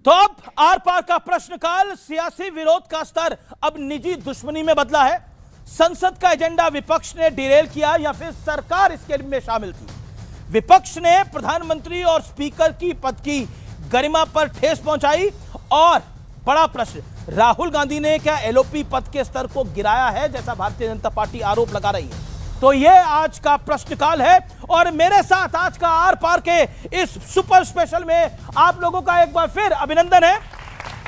तो अब आर पार का प्रश्नकाल, सियासी विरोध का स्तर अब निजी दुश्मनी में बदला है। संसद का एजेंडा विपक्ष ने डिरेल किया या फिर सरकार इसके में शामिल थी। विपक्ष ने प्रधानमंत्री और स्पीकर की पद की गरिमा पर ठेस पहुंचाई और बड़ा प्रश्न, राहुल गांधी ने क्या एलओपी पद के स्तर को गिराया है, जैसा भारतीय जनता पार्टी आरोप लगा रही है। तो यह आज का प्रश्नकाल है और मेरे साथ आज का आर पार के इस सुपर स्पेशल में आप लोगों का एक बार फिर अभिनंदन है।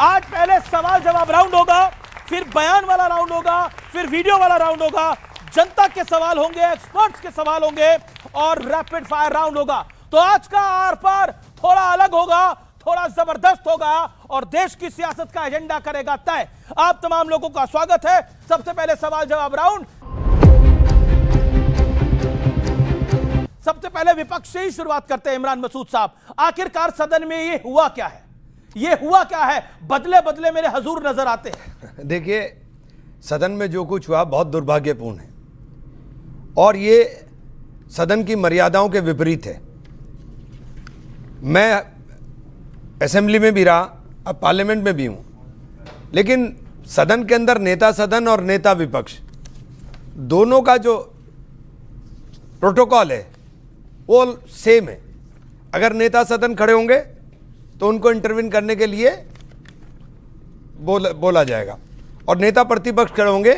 आज पहले सवाल जवाब राउंड होगा, फिर बयान वाला राउंड होगा, फिर वीडियो वाला राउंड होगा, जनता के सवाल होंगे, एक्सपर्ट्स के सवाल होंगे और रैपिड फायर राउंड होगा। तो आज का आर पार थोड़ा अलग होगा, थोड़ा जबरदस्त होगा और देश की सियासत का एजेंडा करेगा तय। आप तमाम लोगों का स्वागत है। सबसे पहले सवाल जवाब राउंड। सबसे पहले विपक्ष से ही शुरुआत करते हैं। इमरान मसूद साहब, आखिरकार सदन में ये हुआ क्या है? ये हुआ क्या है? बदले बदले मेरे हुजूर नजर आते हैं। देखिए, सदन में जो कुछ हुआ बहुत दुर्भाग्यपूर्ण है और ये सदन की मर्यादाओं के विपरीत है। मैं असेंबली में भी रहा, अब पार्लियामेंट में भी हूं, लेकिन सदन के अंदर नेता सदन और नेता विपक्ष दोनों का जो प्रोटोकॉल है वो सेम है। अगर नेता सदन खड़े होंगे तो उनको इंटरवीन करने के लिए बोला जाएगा और नेता प्रतिपक्ष खड़े होंगे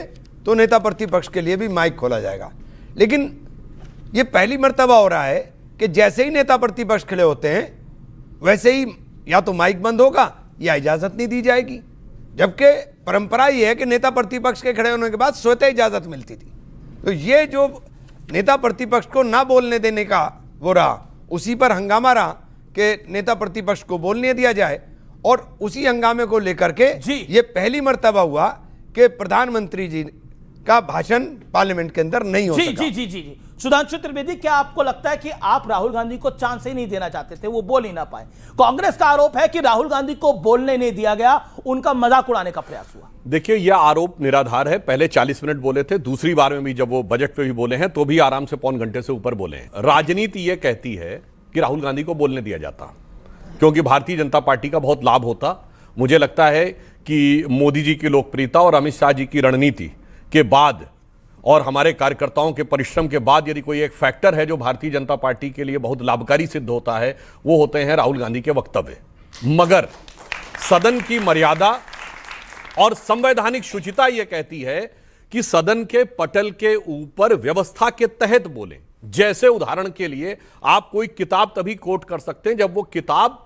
तो नेता प्रतिपक्ष के लिए भी माइक खोला जाएगा। लेकिन ये पहली मर्तबा हो रहा है कि जैसे ही नेता प्रतिपक्ष खड़े होते हैं वैसे ही या तो माइक बंद होगा या इजाज़त नहीं दी जाएगी, जबकि परंपरा ये है कि नेता प्रतिपक्ष के खड़े होने के बाद स्वतः इजाज़त मिलती थी। तो ये जो नेता प्रतिपक्ष को ना बोलने देने का वो रहा, उसी पर हंगामा रहा कि नेता प्रतिपक्ष को बोलने दिया जाए और उसी हंगामे को लेकर के ये पहली मर्तबा हुआ कि प्रधानमंत्री जी का भाषण पार्लियामेंट के अंदर नहीं हो सका। जी। सुधांशु त्रिवेदी, क्या आपको लगता है कि आप राहुल गांधी को चांस ही नहीं देना चाहते थे, वो बोल ही ना पाए? कांग्रेस का आरोप है कि राहुल गांधी को बोलने नहीं दिया गया, उनका मजाक उड़ाने का प्रयास हुआ। देखिए, यह आरोप निराधार है। पहले 40 मिनट बोले थे, दूसरी बार में भी जब वो बजट पे भी बोले हैं तो भी आराम से पौन घंटे से ऊपर बोले हैं। राजनीति यह कहती है कि राहुल गांधी को बोलने दिया जाता क्योंकि भारतीय जनता पार्टी का बहुत लाभ होता। मुझे लगता है कि मोदी जी की लोकप्रियता और अमित शाह जी की रणनीति के बाद और हमारे कार्यकर्ताओं के परिश्रम के बाद यदि कोई एक फैक्टर है जो भारतीय जनता पार्टी के लिए बहुत लाभकारी सिद्ध होता है, वो होते हैं राहुल गांधी के वक्तव्य। मगर सदन की मर्यादा और संवैधानिक शुचिता यह कहती है कि सदन के पटल के ऊपर व्यवस्था के तहत बोलें। जैसे उदाहरण के लिए आप कोई किताब तभी कोट कर सकते हैं जब वो किताब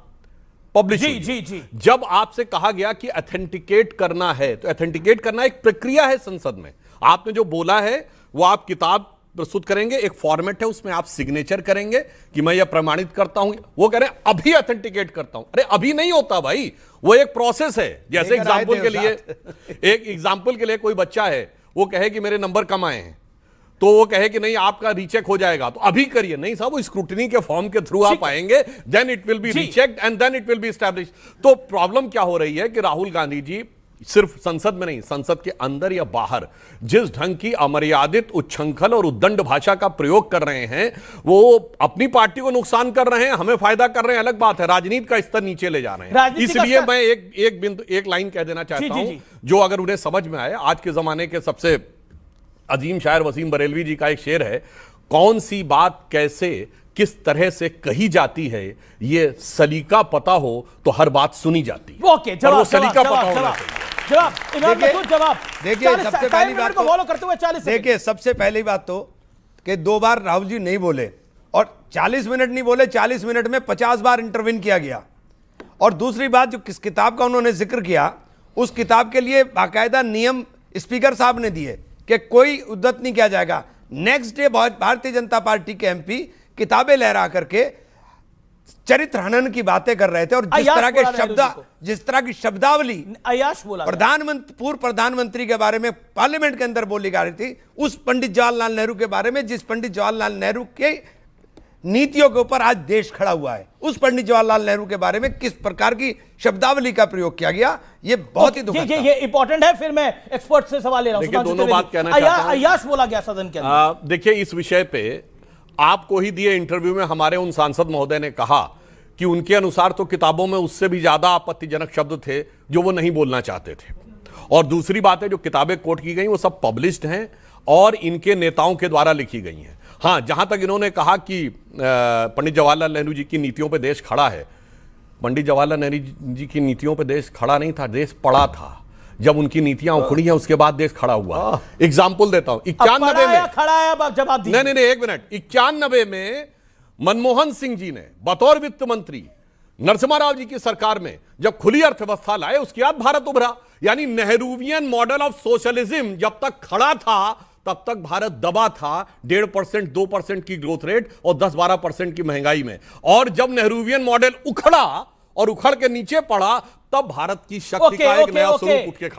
पब्लिश जी। जब आपसे कहा गया कि ऑथेंटिकेट करना है, तो ऑथेंटिकेट करना एक प्रक्रिया है संसद में। आपने जो बोला है वो आप किताब प्रस्तुत करेंगे, एक फॉर्मेट है, उसमें आप सिग्नेचर करेंगे कि मैं यह प्रमाणित करता हूं। वो कह रहे हैं अभी ऑथेंटिकेट करता हूं। अरे अभी नहीं होता भाई, वो एक प्रोसेस है। जैसे एक एग्जाम्पल के लिए कोई बच्चा है, वो कहे कि मेरे नंबर कम आए हैं, तो वो कहे कि नहीं आपका रीचेक हो जाएगा, तो अभी करिए। नहीं साहब, वो स्क्रूटनी के फॉर्म के थ्रू आप आएंगे, then it will be rechecked and then it will be established. तो प्रॉब्लम क्या हो रही है कि राहुल गांधी जी सिर्फ संसद में नहीं, संसद के अंदर या बाहर जिस ढंग की अमर्यादित, उच्छृंखल और उद्दंड भाषा का प्रयोग कर रहे हैं, वो अपनी पार्टी को नुकसान कर रहे हैं, हमें फायदा कर रहे हैं, अलग बात है। राजनीति का स्तर नीचे ले जा रहे हैं। इसलिए मैं एक लाइन कह देना चाहता हूं जो अगर उन्हें समझ में आए। आज के जमाने के सबसे अजीम शायर वसीम बरेलवी जी का एक शेर है, कौन सी बात कैसे किस तरह से कही जाती है, ये सलीका पता हो तो हर बात सुनी जाती है। ओके, जवाब, सलीका पता होना देखिए, सबसे पहली बात तो फॉलो करते हुए 40 देखिए, सबसे पहली बात तो कि 2 बार राहुल जी नहीं बोले और 40 मिनट नहीं बोले, 40 मिनट में 50 बार इंटरवीन किया गया। और दूसरी बात, जो किस किताब का उन्होंने जिक्र किया, उस किताब के लिए बाकायदा नियम स्पीकर साहब ने दिए कि कोई उद्दत नहीं किया जाएगा। Next day Bharatiya Janata party के एमपी किताबें लहरा करके चरित्र हनन की बातें कर रहे थे और जिस तरह की शब्दावली पूर्व प्रधानमंत्री के बारे में पार्लियामेंट के अंदर बोली जा रही थी, उस पंडित जवाहरलाल नेहरू के बारे में, जिस पंडित जवाहरलाल नेहरू के नीतियों के ऊपर आज देश खड़ा हुआ है, उस पंडित जवाहरलाल नेहरू के बारे में किस प्रकार की शब्दावली का प्रयोग किया गया, ये बहुत ही दुखद ये इंपॉर्टेंट है। फिर मैं एक्सपर्ट से सवाल ले रहा हूं। दोनों बात कहना चाहता हूं। अय्याश बोला गया सदन के अंदर। देखिए, इस विषय पे आपको ही दिए इंटरव्यू में हमारे उन सांसद महोदय ने कहा कि उनके अनुसार तो किताबों में उससे भी ज्यादा आपत्तिजनक शब्द थे जो वो नहीं बोलना चाहते थे। और दूसरी बात है, जो किताबें कोट की गई वो सब पब्लिश्ड हैं और इनके नेताओं के द्वारा लिखी गई हैं। हां, जहां तक इन्होंने कहा कि पंडित जवाहरलाल नेहरू जी की नीतियों पर देश खड़ा है, पंडित जवाहरलाल नेहरू जी की नीतियों पर देश खड़ा नहीं था, देश पड़ा था। जब उनकी नीतियां उखड़ी हैं उसके बाद देश खड़ा हुआ। एग्जाम्पल देता हूं, 91 में खड़ा है, अब जवाब दीजिए। नहीं, एक मिनट। 91 में मनमोहन सिंह जी ने बतौर वित्त मंत्री नरसिम्हा राव जी की सरकार में जब खुली अर्थव्यवस्था लाए, उसके बाद भारत उभरा। यानी नेहरूवियन मॉडल ऑफ सोशलिज्म जब तक खड़ा था तब तक भारत दबा था 1.5% 2% की ग्रोथ रेट और 10-12% की महंगाई में। और जब नेहरूवियन मॉडल उखड़ा और उखड़ के नीचे पड़ा, तब भारत की शक्ति का एक नया स्वरूप उठ के खड़ा।